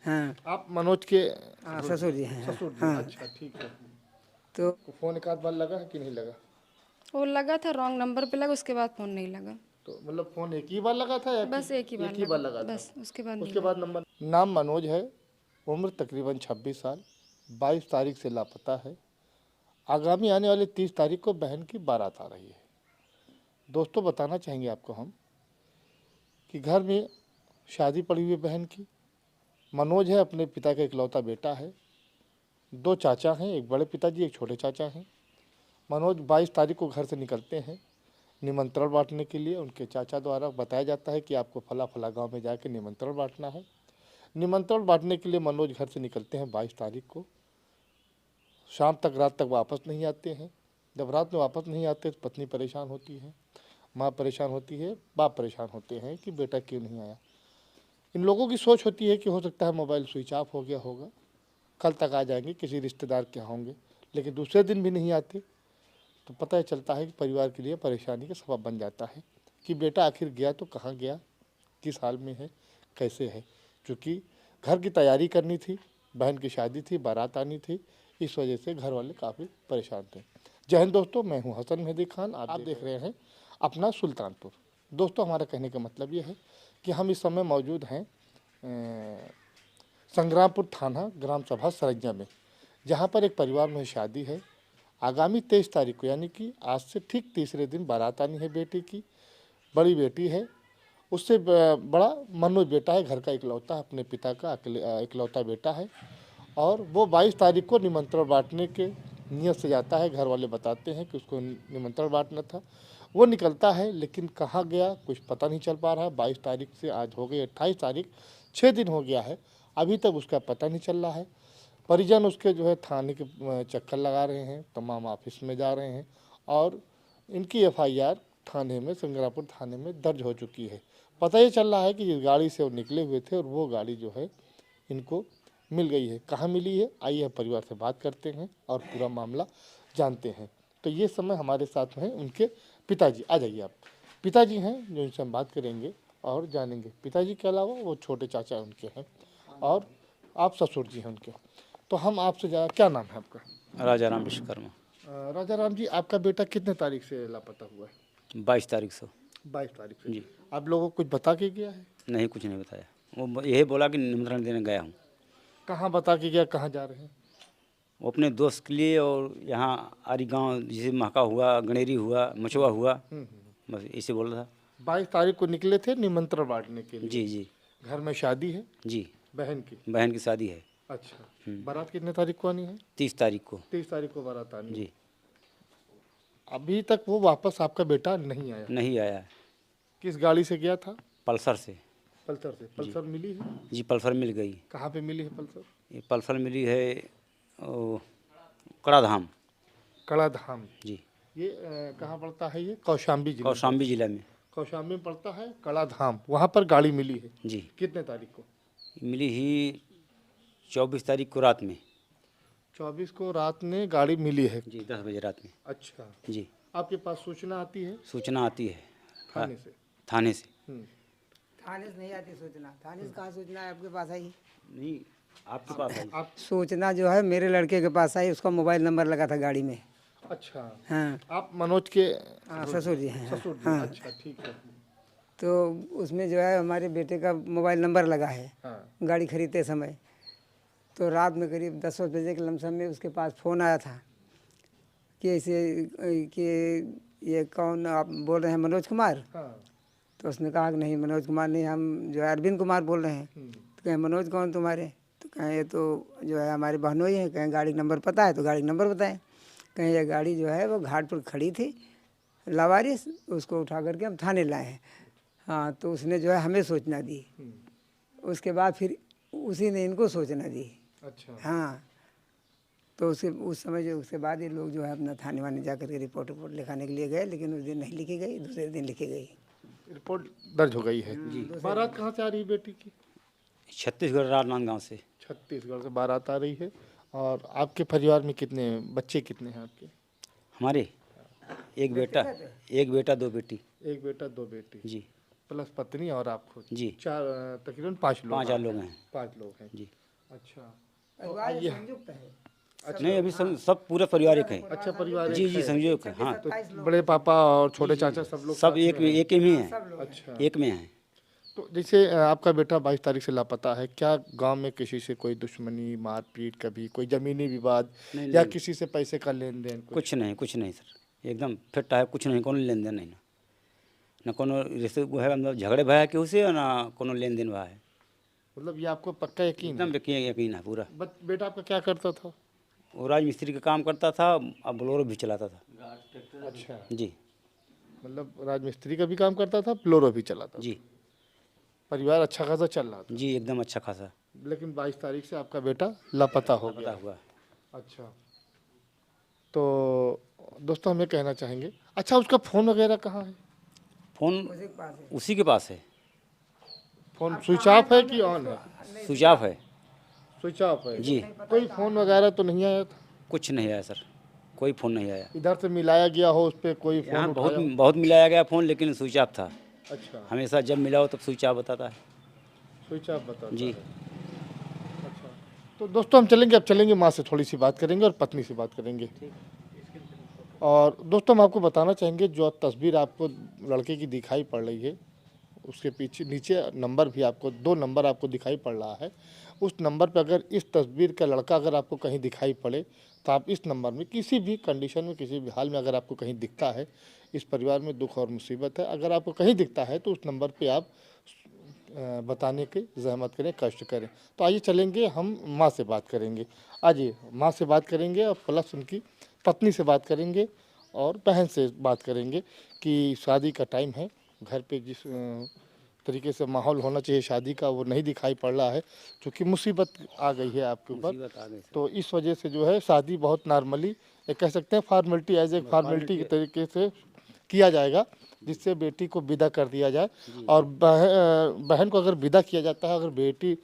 हाँ। आप मनोज के हाँ, ससुर जी हैं। ससुर जी? हाँ। अच्छा, ठीक है। तो फोन एक आध बार लगा है कि नहीं लगा? वो लगा था, रॉन्ग नंबर पे लगा, उसके बाद फ़ोन नहीं लगा। तो मतलब फोन एक ही बार लगा था या बस एक ही बार एक ही बार लगा, लगा था? बस उसके बाद नहीं उसके बाद नंबर। नाम मनोज है, उम्र तकरीबन 26 साल, 22 तारीख से लापता है। आगामी आने वाली 30 तारीख को बहन की बारात आ रही है। दोस्तों, बताना चाहेंगे आपको हम कि घर में शादी पड़ी हुई है बहन की। मनोज है, अपने पिता का इकलौता बेटा है। 2 चाचा हैं, एक बड़े पिताजी, एक छोटे चाचा हैं। मनोज 22 तारीख को घर से निकलते हैं निमंत्रण बांटने के लिए। उनके चाचा द्वारा बताया जाता है कि आपको फला फला गांव में जाकर निमंत्रण बांटना है। निमंत्रण बांटने के लिए मनोज घर से निकलते हैं 22 तारीख को। शाम तक, रात तक वापस नहीं आते हैं। जब रात में वापस नहीं आते तो पत्नी परेशान होती है, माँ परेशान होती है, बाप परेशान होते हैं कि बेटा क्यों नहीं आया। इन लोगों की सोच होती है कि हो सकता है मोबाइल स्विच ऑफ हो गया होगा, कल तक आ जाएंगे, किसी रिश्तेदार के यहाँ होंगे। लेकिन दूसरे दिन भी नहीं आते तो पता चलता है कि परिवार के लिए परेशानी का सबब बन जाता है कि बेटा आखिर गया तो कहाँ गया, किस हाल में है, कैसे है। क्योंकि घर की तैयारी करनी थी, बहन की शादी थी, बारात आनी थी, इस वजह से घर वाले काफ़ी परेशान थे। जय हिंद दोस्तों, मैं हूं हसन मेहदी खान, आप देख रहे हैं अपना सुल्तानपुर। दोस्तों, हमारा कहने का मतलब ये है कि हम इस समय मौजूद हैं संग्रामपुर थाना ग्राम सभा सरैया में, जहाँ पर एक परिवार में शादी है। आगामी 23 तारीख को, यानी कि आज से ठीक तीसरे दिन बारात आनी है बेटी की। बड़ी बेटी है, उससे बड़ा मनोज बेटा है, घर का इकलौता, अपने पिता का इकलौता बेटा है। और वो 22 तारीख को निमंत्रण बांटने के नियत से जाता है। घर वाले बताते हैं कि उसको निमंत्रण बांटना था। वो निकलता है, लेकिन कहाँ गया कुछ पता नहीं चल पा रहा है। 22 तारीख से आज हो गई 28 तारीख, 6 दिन हो गया है, अभी तक उसका पता नहीं चल रहा है। परिजन उसके जो है थाने के चक्कर लगा रहे हैं, तमाम ऑफिस में जा रहे हैं, और इनकी FIR थाने में, संग्रामपुर थाने में दर्ज हो चुकी है। पता ये चल रहा है कि जिस गाड़ी से वो निकले हुए थे और वो गाड़ी जो है इनको मिल गई है। कहाँ मिली है, आइए परिवार से बात करते हैं और पूरा मामला जानते हैं। तो ये समय हमारे साथ में हैं उनके पिताजी। आ जाइए आप। पिताजी हैं जो इनसे हम बात करेंगे और जानेंगे। पिताजी के अलावा वो छोटे चाचा उनके हैं और आप ससुर जी हैं उनके। तो हम आपसे क्या नाम है आपका? राजा राम विश्वकर्मा। राजा राम जी, आपका बेटा कितने तारीख से लापता हुआ है? 22 तारीख से। 22 तारीख से जी। आप लोगों को कुछ बता के गया है? नहीं, कुछ नहीं बताया। वो यही बोला कि निमंत्रण देने गया हूँ। कहाँ बता के गया, कहाँ जा रहे हैं? वो अपने दोस्त के लिए, और यहाँ आरी गांव जैसे महका हुआ, गणेरी हुआ, मचुआ हुआ, बस इसे बोल रहा था। 22 तारीख को निकले थे निमंत्रण बांटने के लिए? जी जी। घर में शादी है जी, बहन की? बहन की शादी है। अच्छा, बारात कितने तारीख को आनी है? 30 तारीख को। 30 तारीख को बारात आनी है। जी। अभी तक वो वापस आपका बेटा नहीं आया? नहीं आया। किस गाड़ी से गया था? पल्सर से। पल्सर से? पल्सर मिली है? जी, पल्सर मिल गई। कहाँ पे मिली है पल्सर? ये पल्सर मिली है कड़ाधाम। कड़ाधाम? जी। ये कहाँ पड़ता है? ये कौशाम्बी जिला? कौशाम्बी जिला में। कौशाम्बी में पड़ता है कड़ाधाम, वहाँ पर गाड़ी मिली है? जी। कितने तारीख को मिली ही 24 तारीख को रात में। 24 को रात में गाड़ी मिली है? जी, 10 बजे रात में। अच्छा, जी। आपके पास सूचना आती है सूचना आती है थाने से? थाने से। थाने से नहीं आती सूचना। थाने से कहाँ सूचना है आपके पास आई? नहीं, आपके पास आई। आप? सूचना जो है मेरे लड़के के पास आई, उसका मोबाइल नंबर लगा था गाड़ी में। अच्छा, हाँ। आप मनोज के हाँ, ससुर जी हैं। ससुर जी? हाँ। अच्छा, ठीक है। तो उसमें जो है हमारे बेटे का मोबाइल नंबर लगा है हाँ। गाड़ी खरीदते समय। तो रात में करीब 10 बजे के लमसम में उसके पास फ़ोन आया था कि ऐसे कि ये कौन आप बोल रहे हैं, मनोज कुमार? हाँ। तो उसने कहा कि नहीं, मनोज कुमार नहीं, हम जो है अरविंद कुमार बोल रहे हैं। तो कहें मनोज कौन तुम्हारे? तो कहें ये तो जो है हमारे बहनोई हैं। कहें गाड़ी का नंबर पता है? तो गाड़ी का नंबर बताएं। कहें ये गाड़ी जो है वो घाट पर खड़ी थी लावारिस, उसको उठा करके हम थाने लाए हैं। हाँ, तो उसने जो है हमें सूचना दी। उसके बाद फिर उसी ने इनको सूचना दी। अच्छा। हाँ, तो उस समय जो उसके बाद ये लोग जो है अपना थाने वाने जा करके रिपोर्ट लिखाने के लिए गए, लेकिन उस दिन नहीं लिखी गई, दूसरे दिन लिखी गई। रिपोर्ट दर्ज हो गई है? जी। बारात कहाँ से आ रही है बेटी की? छत्तीसगढ़ राजनांदगांव से। छत्तीसगढ़ से बारात आ रही है। और आपके परिवार में कितने बच्चे, कितने हैं आपके? हमारे एक बेटा, 2 बेटी। एक बेटा 2 बेटी। जी। प्लस पत्नी और आप खुद जी। चार तकरीबन 5 लोग 5 आप लोग हैं 5 लोग हैं जी। अच्छा परिवार ये संयुक्त है। नहीं अभी सब पूरे परिवार एक है। अच्छा परिवार जी एक जी है संयोग है हाँ। तो बड़े पापा और छोटे चाचा सब लोग सब साथ एक में हैं। एक में है। अच्छा एक में है। तो जैसे आपका बेटा 22 तारीख से लापता है, क्या गांव में किसी से कोई दुश्मनी मारपीट कभी कोई जमीनी विवाद नहीं या नहीं किसी से पैसे का लेन देन कुछ? कुछ नहीं सर एकदम फिट है कुछ नहीं कोनो लेन देन नहीं ना कोनो रिश्ते वो है मतलब झगड़े भया केहू से और ना कोनो लेन देन भया है। मतलब ये आपको पक्का यकीन है? एकदम यकीन है पूरा। बेटा आपका क्या करता था? वो राज मिस्त्री का काम करता था अब बोलोरो भी चलाता था। अच्छा जी मतलब राजमिस्त्री का भी काम करता था, फ्लोरो भी चलाता था। जी परिवार अच्छा खासा चल रहा था। जी एकदम अच्छा खासा। लेकिन 22 तारीख से आपका बेटा लापता हो पता गया। हुआ। अच्छा तो दोस्तों हम ये कहना चाहेंगे, अच्छा उसका फ़ोन वगैरह कहाँ है? फ़ोन उसी के पास है। उसी के पास है। फ़ोन स्विच ऑफ है कि ऑन है? स्विच ऑफ है। स्विच ऑफ है जी कोई फ़ोन वगैरह तो नहीं आया था? कुछ नहीं आया सर कोई फ़ोन नहीं आया। इधर से मिलाया गया हो उस पर कोई फ़ोन यहाँ बहुत उठाया हो? बहुत मिलाया गया फ़ोन लेकिन स्विच ऑफ था। अच्छा हमेशा जब मिला हो तब स्विच ऑफ बताता है। स्विच ऑफ बताता जी है। अच्छा तो दोस्तों हम चलेंगे, अब चलेंगे माँ से थोड़ी सी बात करेंगे और पत्नी से बात करेंगे। और दोस्तों हम आपको बताना चाहेंगे जो तस्वीर आपको लड़के की दिखाई पड़ रही है उसके पीछे नीचे नंबर भी आपको 2 नंबर आपको दिखाई पड़ रहा है। उस नंबर पर अगर इस तस्वीर का लड़का अगर आपको कहीं दिखाई पड़े तो आप इस नंबर में किसी भी कंडीशन में किसी भी हाल में अगर आपको कहीं दिखता है, इस परिवार में दुख और मुसीबत है, अगर आपको कहीं दिखता है तो उस नंबर पे आप बताने की जहमत करें, कष्ट करें। तो आइए चलेंगे हम माँ से बात करेंगे। आइए माँ से बात करेंगे और प्लस उनकी पत्नी से बात करेंगे और बहन से बात करेंगे कि शादी का टाइम है, घर पे जिस तरीके से माहौल होना चाहिए शादी का वो नहीं दिखाई पड़ रहा है क्योंकि मुसीबत आ गई है आपके ऊपर। मुसीबत आ गई सर। तो इस वजह से जो है शादी बहुत नॉर्मली कह सकते हैं फॉर्मेलिटी एज ए फॉर्मेलिटी के तरीके से किया जाएगा जिससे बेटी को विदा कर दिया जाए। और बहन को अगर विदा किया जाता है, अगर बेटी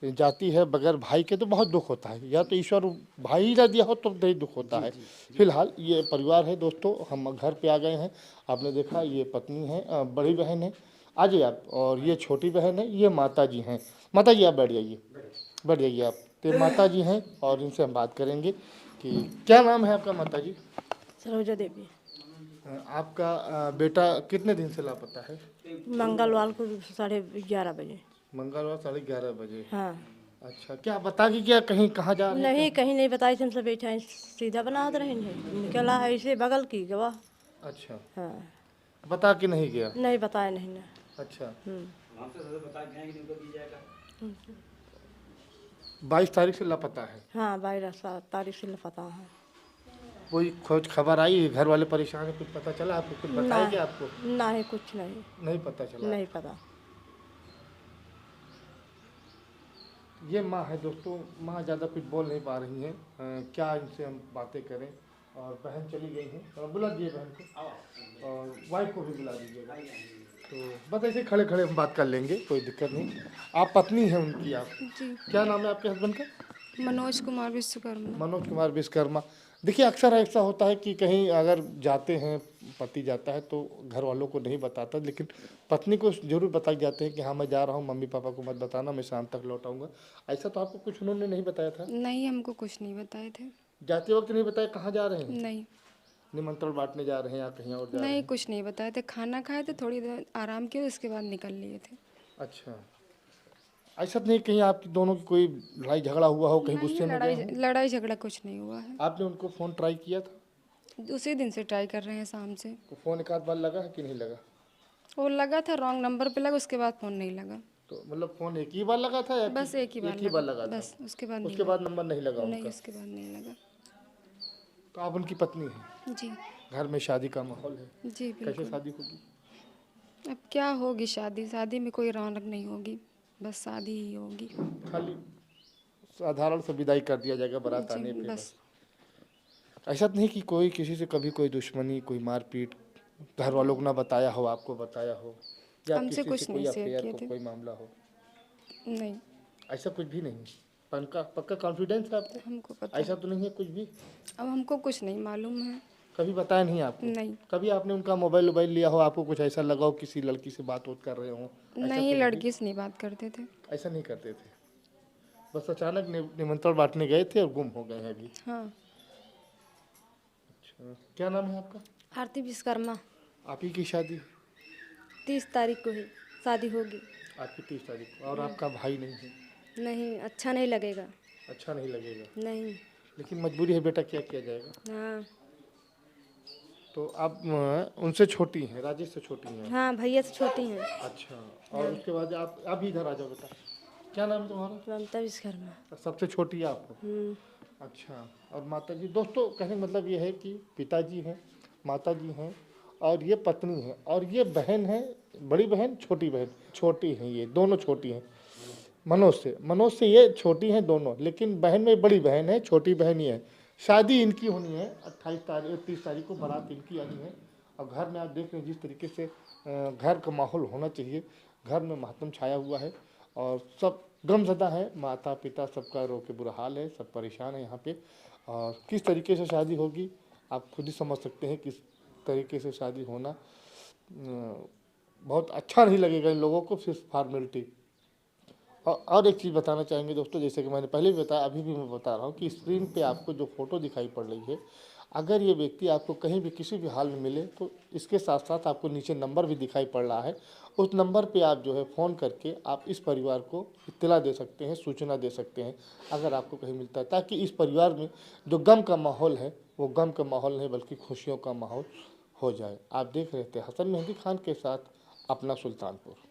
जाती है बगैर भाई के तो बहुत दुख होता है, या तो ईश्वर भाई ही ना दिया हो तो नहीं दुख होता है। फिलहाल ये परिवार है दोस्तों, हम घर पे आ गए हैं। आपने देखा ये पत्नी है, बड़ी बहन है, आ जाइए आप, और ये छोटी बहन है, ये माता जी हैं। माता जी आप बैठ जाइए, बैठ जाइए आप। तो माता जी हैं और इनसे हम बात करेंगे कि क्या नाम है आपका माता जी? सरोजा देवी। आपका बेटा कितने दिन से लापता है? मंगलवार को 11:30 बजे। मंगलवार 11:30 बजे। हाँ अच्छा क्या बता कि क्या कहीं कहाँ जा रहे हैं? नहीं कहीं नहीं बताई थी, हम सब बैठा है सीधा बना रहे हैं, निकला है ऐसे बगल की गवाह। अच्छा हाँ बता कि नहीं गया? नहीं बताया नहीं ना। अच्छा 22 तारीख से लापता है। हाँ 22 तारीख से पता है। कोई खोज खबर आई, घर वाले परेशान है, कुछ पता चला आपको, कुछ बताया क्या आपको? नहीं कुछ नहीं, नहीं पता चला। नहीं पता। ये माँ है दोस्तों, माँ ज़्यादा कुछ बोल नहीं पा रही हैं, क्या इनसे हम बातें करें। और बहन चली गई हैं, और बुला दिए बहन को और वाइफ को भी बुला दीजिएगा। तो बस ऐसे खड़े खड़े हम बात कर लेंगे, कोई दिक्कत नहीं। आप पत्नी हैं उनकी आप? जी क्या नाम है आपके हस्बैंड का? मनोज कुमार विश्वकर्मा। मनोज कुमार विश्वकर्मा। देखिए अक्सर ऐसा होता है कि कहीं अगर जाते हैं, पति जाता है तो घर वालों को नहीं बताता, लेकिन पत्नी को जरूर बताई जाते हैं कि हाँ मैं जा रहा हूँ, मम्मी पापा को मत बताना, मैं शाम तक लौट आऊँगा। ऐसा तो आपको कुछ उन्होंने नहीं बताया था? नहीं हमको कुछ नहीं बताए थे। जाते वक्त नहीं बताया कहाँ जा रहे हैं? नहीं निमंत्रण बांटने जा रहे हैं या कहीं और जा रहे नहीं हैं? कुछ नहीं बताए थे, खाना खाए थे, थोड़ी देर आराम किया, उसके बाद निकल लिए थे। अच्छा ऐसा तो नहीं कहीं आपकी दोनों की कोई लड़ाई झगड़ा हुआ हो, कहीं गुस्से में गए हो? लड़ाई झगड़ा कुछ नहीं हुआ है। आपने उनको फ़ोन ट्राई किया था? उसी दिन से ट्राई कर रहे हैं शाम से। तो फ़ोन एक आध बार लगा है कि नहीं लगा? वो लगा था, रॉन्ग नंबर पे लगा, उसके बाद फ़ोन नहीं लगा। तो मतलब फ़ोन एक ही बार लगा था या बस एक ही बार लगा था? बस उसके बाद उसके बाद नंबर नहीं लगा नहीं, उनका? उसके बाद नहीं लगा। तो आप उनकी पत्नी हैं, जी घर में शादी का माहौल है, जी कैसे बिल्कुल। शादी होगी? अब क्या होगी शादी, शादी में कोई रौनक नहीं होगी, बस शादी ही होगी। खाली साधारण से विदाई कर दिया जाएगा बारात आने जी पे बस। बस। ऐसा तो नहीं कि कोई किसी से कभी कोई दुश्मनी, कोई मारपीट घर वालों को ना बताया हो, आपको बताया हो, या हमसे किसी कुछ से कोई नहीं शेयर अफेयर किए को थे। कोई मामला हो? नहीं ऐसा कुछ भी नहीं? पक्का पक्का कॉन्फिडेंस है आपको? हमको पता ऐसा तो नहीं है कुछ भी? अब हमको कुछ नहीं मालूम है। कभी बताया नहीं आपको? नहीं कभी आपने उनका मोबाइल वोबाइल लिया हो, आपको कुछ ऐसा लगा हो किसी लड़की से बात वोत कर रहे हो? नहीं, लड़की से नहीं बात करते थे। ऐसा नहीं करते थे, बस अचानक निमंत्रण बांटने गए थे और गुम हो गए हैं अभी। हाँ। अच्छा, क्या नाम है आपका? आरती विश्वकर्मा। आप ही की शादी? 30 तारीख को ही शादी होगी। आपकी 30 तारीख को, और आपका भाई नहीं है? नहीं, अच्छा नहीं लगेगा। अच्छा नहीं लगेगा, नहीं। लेकिन मजबूरी है बेटा, क्या किया जाएगा। हाँ तो आप उनसे छोटी हैं, राजेश से छोटी हैं? हाँ, भैया से छोटी हैं। अच्छा, और उसके बाद आप भी इधर आ जाओ बेटा। क्या नाम है तुम्हारा? ममता विश्वकर्मा। तो सबसे छोटी है आप? अच्छा, और माता जी? दोस्तों कहने का मतलब ये है कि पिताजी हैं, माता जी हैं, और ये पत्नी है, और ये बहन है, बड़ी बहन, छोटी हैं, ये दोनों छोटी हैं मनोज से ये छोटी हैं दोनों, लेकिन बहन में बड़ी बहन है, छोटी बहन ये है। शादी इनकी होनी है 30 तारीख को, बारात इनकी आनी है। और घर में आप देख रहे हैं जिस तरीके से घर का माहौल होना चाहिए, घर में मातम छाया हुआ है और सब गमज़दा है, माता पिता सबका रो के बुरा हाल है, सब परेशान है यहाँ पे। और किस तरीके से शादी होगी आप खुद ही समझ सकते हैं, किस तरीके से शादी होना बहुत अच्छा नहीं लगेगा इन लोगों को, सिर्फ फॉर्मेलिटी। और एक चीज़ बताना चाहेंगे दोस्तों, जैसे कि मैंने पहले भी बताया, अभी भी मैं बता रहा हूँ कि स्क्रीन पे आपको जो फ़ोटो दिखाई पड़ रही है, अगर ये व्यक्ति आपको कहीं भी किसी भी हाल में मिले तो इसके साथ साथ आपको नीचे नंबर भी दिखाई पड़ रहा है, उस नंबर पे आप जो है फ़ोन करके आप इस परिवार को इत्तला दे सकते हैं, सूचना दे सकते हैं अगर आपको कहीं मिलता है, ताकि इस परिवार में जो गम का माहौल है वो गम का माहौल नहीं बल्कि खुशियों का माहौल हो जाए। आप देख रहे थे हसन मेहंदी खान के साथ अपना सुल्तानपुर।